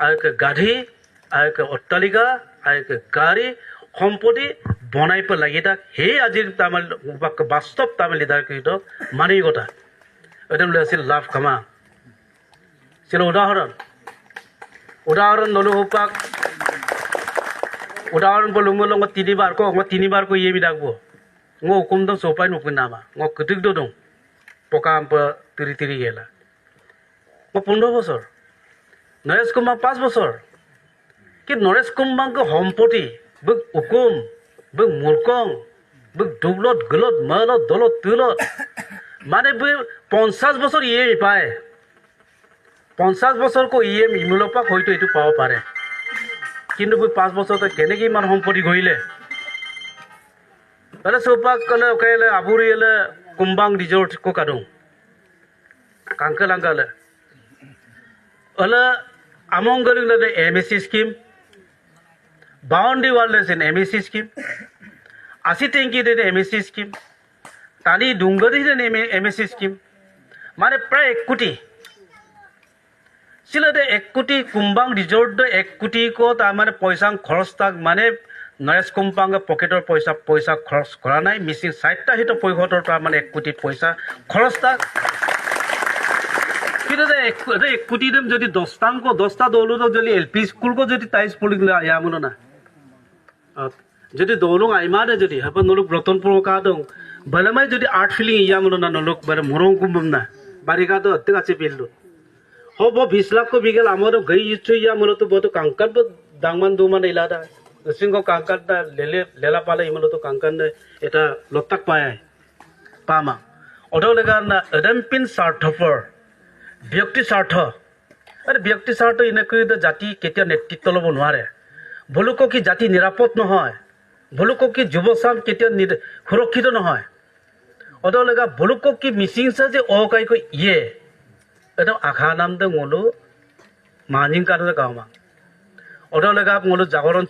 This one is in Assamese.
আৰু গাধী আৰু অট্টালিকা আৰু গাড়ী সম্পত্তি বনাই পেলাই তাক সেই আজিৰ তাৰমানে বাস্তৱ তাৰমানে লিডাৰকৃত মানৱিকতা এটা আছিল লাভ খামা ছিল উদাহৰণ ললো হোপাক উদাহৰণ বলুঙ্গ লঙ্গ তিনিবাৰ কো ইয়ে বিদাগবো ngô hukum dong sopai nukun nama ngô ketik do dong poka ampa tiri gela ngô 15 বছৰ নৰেশ কুমাৰ 5 বছৰ কি নৰেশ কুমাৰ কে সম্পত্তি বক হুকুম বক মুলকং বক দুবলত গলত মালত দলত তুলত মানে 50 বছৰ ইয়ে পায় 50 বছৰ কো ইয়ে ইমুলপাক হয়তো এটো পাব পাৰে কিন্তু 5 বছৰতে কেনেকৈ ইমান সম্পত্তি গইলে Pada sopak kala kaila aburi ele kumbang resort ko kadung. Kangkalangala. Ala among galing le MSC scheme. Boundary wall le MSC scheme. Asi tenki de MSC scheme. Tani dungari de MSC scheme. Mane pray 1 কোটি sila de 1 কোটি kumbang resort de 1 কোটি ko ta mane paisa খরচ tak mane নৰেশ কুম্পাংগে পকেটৰ পইচা খৰচ কৰা নাই মিছিং 60টা হিত পইঘটৰ তাৰ মানে 1 কোটি পইচা খৰচ তাক কিন্তু 1 কোটি দেম যদি 10টা দৌলুক যদি এলপি স্কুল কো যদি টাইস পলিগলা ইয়ামুন না যদি দৌলুং আইমানে যদি হাপ নলুক রতনপুর কা দং বলমাই যদি আর্ট ফিলিং ইয়ামুন না নলুক বারে মরং কুম্বম না বারিকা তো অত্তে আছে বিলু হব 20 লাখ কো বিগেল আমর গই ইচ্ছু ইয়ামুন তো বতো কাঙ্কার দাংমান দুমান ইলাদা সিংহ কাংকারটা লেলা পালে ইমানতো কাংকান এটা লতাক পায় পামা অডলেগা না এডেমপিন স্বাৰ্থপৰ ব্যক্তি স্বাৰ্থ আৰে ব্যক্তি স্বাৰ্থ ইনেকৈ জাতি কেতিয়া নেতৃত্ব ল'ব নোৱাৰে ভলুক কি জাতি নিৰাপদ নহয় ভলুক কি যুৱচাম কেতিয়া সুৰক্ষিত নহয় অডলেগা ভলুক কি মিছিং যে অকাইকৈ ইয়ে এটা আখা নাম দে মলো মানিং কাৰণে গাওমা অডলেগা মলো জাগৰণ